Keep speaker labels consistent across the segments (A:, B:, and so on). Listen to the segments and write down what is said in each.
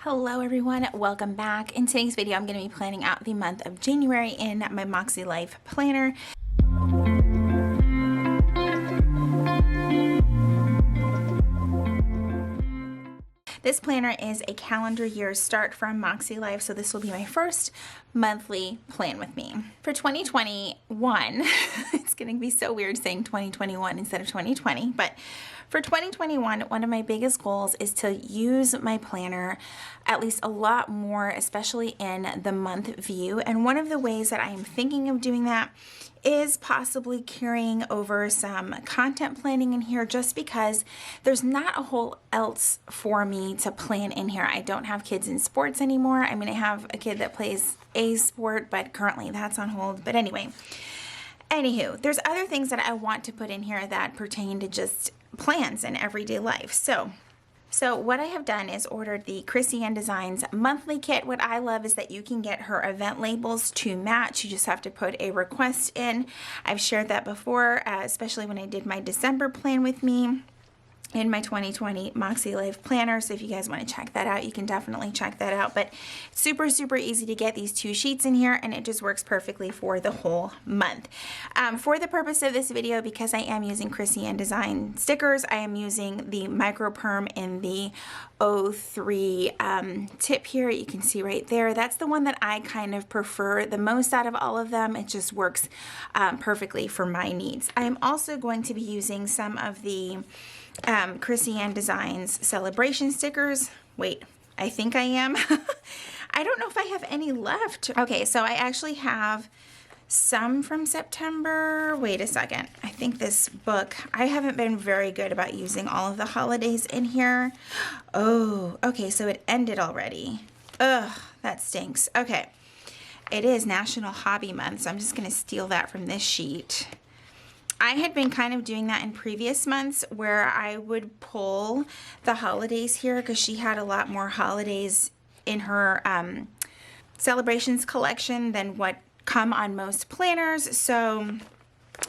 A: Hello everyone, welcome back. In today's video, I'm going to be planning out the month of January in my MakseLife planner. This planner is a calendar year start from MakseLife, so this will be my first monthly plan with me. For 2021, it's going to be so weird saying 2021 instead of 2020, but for 2021, one of my biggest goals is to use my planner at least a lot more, especially in the month view. And one of the ways that I am thinking of doing that is possibly carrying over some content planning in here, just because there's not a whole else for me to plan in here. I don't have kids in sports anymore. I mean, I have a kid that plays a sport, but currently that's on hold. But anyway, anywho, there's other things that I want to put in here that pertain to just plans in everyday life. So what I have done is ordered the Chrissy Ann Designs monthly kit. What I love is that you can get her event labels to match. You just have to put a request in. I've shared that before, especially when I did my December plan with me in my 2020 MakseLife planner. So if you guys want to check that out, you can definitely check that out. But it's super, super easy to get these two sheets in here, and it just works perfectly for the whole month. For the purpose of this video, because I am using Chrissy Ann Design stickers, I am using the micro perm in the 03 tip here. You can see right there. That's the one that I kind of prefer the most out of all of them. It just works perfectly for my needs. I am also going to be using some of the Chrissy Ann Designs celebration stickers. Wait, I think I am. I don't know if I have any left. Okay, so I actually have some from September. Wait a second. I think this book, I haven't been very good about using all of the holidays in here. Oh, okay, so it ended already. Ugh, that stinks. Okay, it is National Hobby Month, so I'm just gonna steal that from this sheet. I had been kind of doing that in previous months where I would pull the holidays here because she had a lot more holidays in her celebrations collection than what come on most planners. So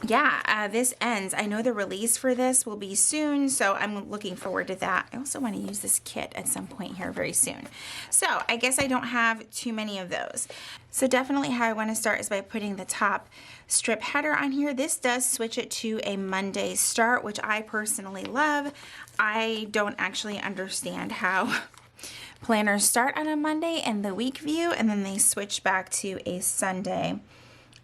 A: yeah, this ends. I know the release for this will be soon, so I'm looking forward to that. I also want to use this kit at some point here very soon. So I guess I don't have too many of those. So definitely how I want to start is by putting the top strip header on here. This does switch it to a Monday start, which I personally love. I don't actually understand how planners start on a Monday in the week view, and then they switch back to a Sunday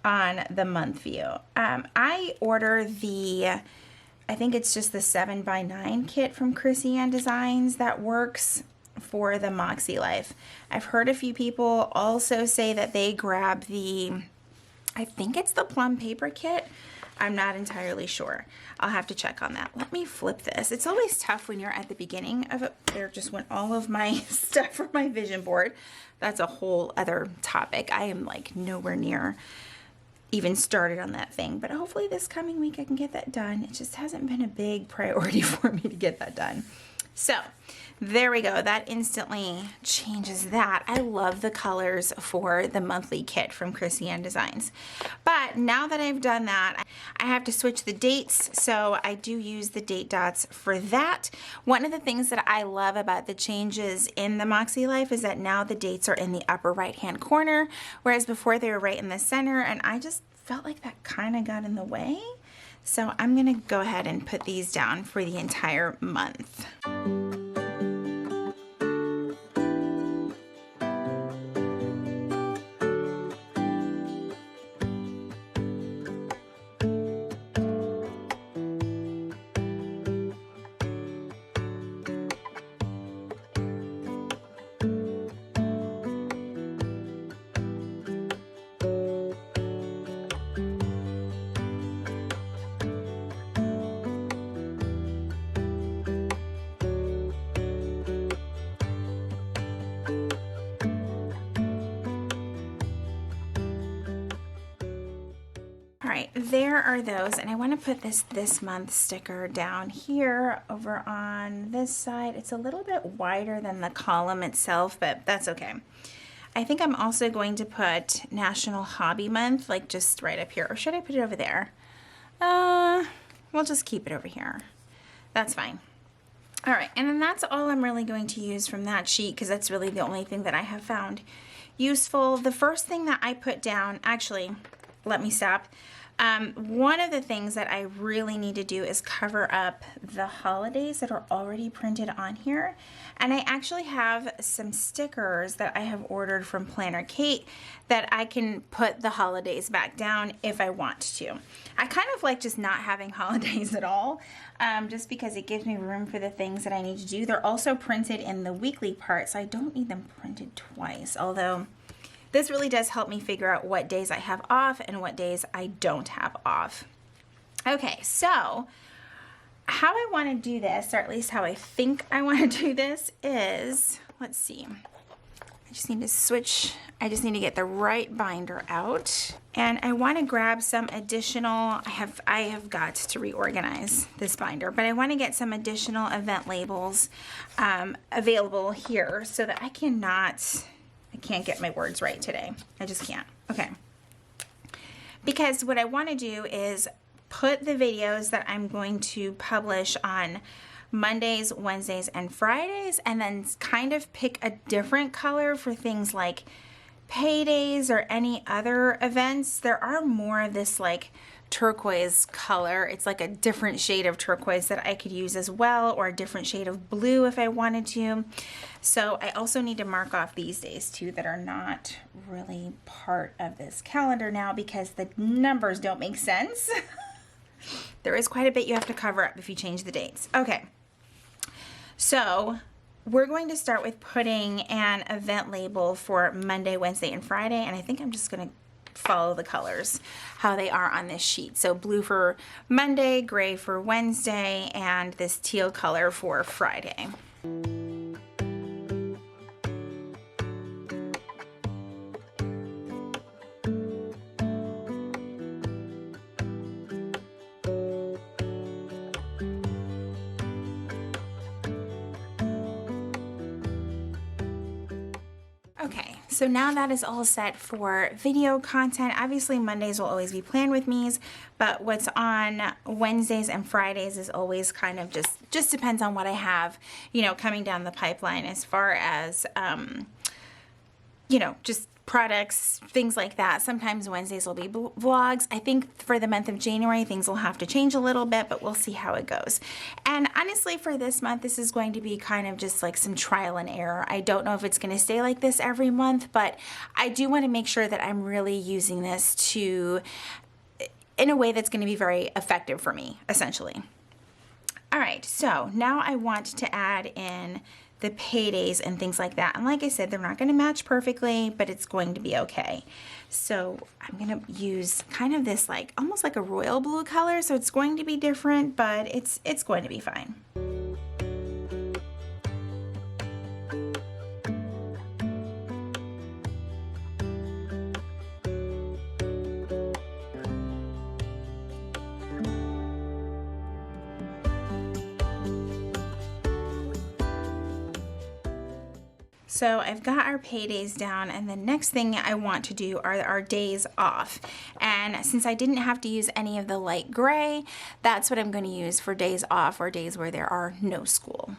A: on the month view. I order I think it's just the 7x9 kit from Chrissy Ann Designs that works for the MakseLife. I've heard a few people also say that they grab I think it's the plum paper kit. I'm not entirely sure. I'll have to check on that. Let me flip this. It's always tough when you're at the beginning of it. There just went all of my stuff from my vision board. That's a whole other topic. I am like nowhere near even started on that thing, but hopefully this coming week I can get that done. It just hasn't been a big priority for me to get that done. So there we go. That instantly changes that. I love the colors for the monthly kit from Chrissy Ann Designs. But now that I've done that, I have to switch the dates. So I do use the date dots for that. One of the things that I love about the changes in the MakseLife is that now the dates are in the upper right-hand corner, whereas before they were right in the center, and I just felt like that kind of got in the way. So I'm gonna go ahead and put these down for the entire month. Alright, there are those, and I want to put this month sticker down here over on this side. It's a little bit wider than the column itself, but that's okay. I think I'm also going to put National Hobby Month, like just right up here, or should I put it over there? We'll just keep it over here. That's fine. All right, and then that's all I'm really going to use from that sheet because that's really the only thing that I have found useful. The first thing that I put down, actually, let me stop. One of the things that I really need to do is cover up the holidays that are already printed on here. And I actually have some stickers that I have ordered from Planner Kate that I can put the holidays back down if I want to. I kind of like just not having holidays at all, just because it gives me room for the things that I need to do. They're also printed in the weekly part, so I don't need them printed twice, although this really does help me figure out what days I have off and what days I don't have off. Okay, so how I want to do this, or at least how I think I want to do this is, let's see. I just need to switch, I just need to get the right binder out. And I want to grab some additional, I have got to reorganize this binder, but I want to get some additional event labels available here so that I can't get my words right today. I just can't. Okay. Because what I want to do is put the videos that I'm going to publish on Mondays, Wednesdays, and Fridays, and then kind of pick a different color for things like paydays or any other events. There are more of this like turquoise color. It's like a different shade of turquoise that I could use as well, or a different shade of blue if I wanted to. So I also need to mark off these days too that are not really part of this calendar now because the numbers don't make sense. There is quite a bit you have to cover up if you change the dates. Okay, so we're going to start with putting an event label for Monday, Wednesday, and Friday, and I think I'm just going to follow the colors how they are on this sheet. So blue for Monday, gray for Wednesday, and this teal color for Friday. Okay, so now that is all set for video content. Obviously Mondays will always be Plan With Me's, but what's on Wednesdays and Fridays is always kind of just depends on what I have, you know, coming down the pipeline as far as, you know, just products, things like that. Sometimes Wednesdays will be vlogs. I think for the month of January, things will have to change a little bit, but we'll see how it goes. And honestly, for this month, this is going to be kind of just like some trial and error. I don't know if it's going to stay like this every month, but I do want to make sure that I'm really using this in a way that's going to be very effective for me, essentially. All right, so now I want to add in the paydays and things like that. And like I said, they're not going to match perfectly, but it's going to be okay. So I'm going to use kind of this like almost like a royal blue color. So it's going to be different, but it's going to be fine. So I've got our paydays down, and the next thing I want to do are our days off. And since I didn't have to use any of the light gray, that's what I'm going to use for days off, or days where there are no school.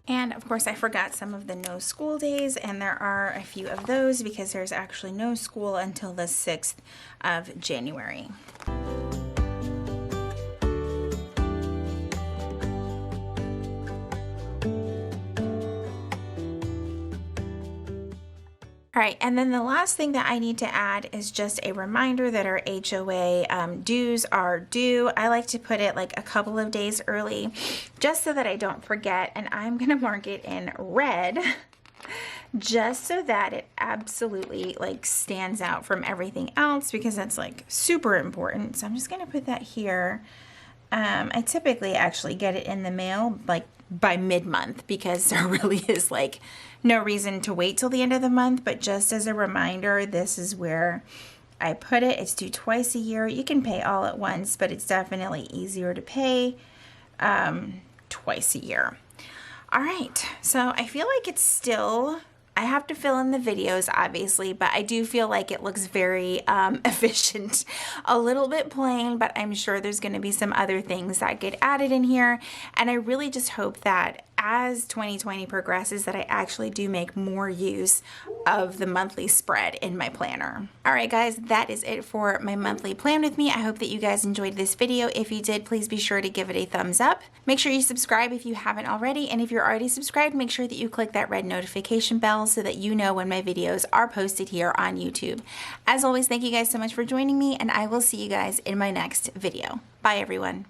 A: And of course I forgot some of the no school days, and there are a few of those because there's actually no school until the 6th of January. All right, and then the last thing that I need to add is just a reminder that our HOA dues are due. I like to put it like a couple of days early just so that I don't forget, and I'm gonna mark it in red just so that it absolutely like stands out from everything else because that's like super important. So I'm just gonna put that here. I typically actually get it in the mail like by mid-month because there really is like no reason to wait till the end of the month, but just as a reminder, this is where I put it. It's due twice a year. You can pay all at once, but it's definitely easier to pay twice a year. All right, so I feel like it's still I have to fill in the videos, obviously, but I do feel like it looks very efficient. A little bit plain, but I'm sure there's going to be some other things that get added in here. And I really just hope that as 2020 progresses that I actually do make more use of the monthly spread in my planner. All right, guys, that is it for my monthly plan with me. I hope that you guys enjoyed this video. If you did, please be sure to give it a thumbs up. Make sure you subscribe if you haven't already. And if you're already subscribed, make sure that you click that red notification bell so that you know when my videos are posted here on YouTube. As always, thank you guys so much for joining me, and I will see you guys in my next video. Bye, everyone.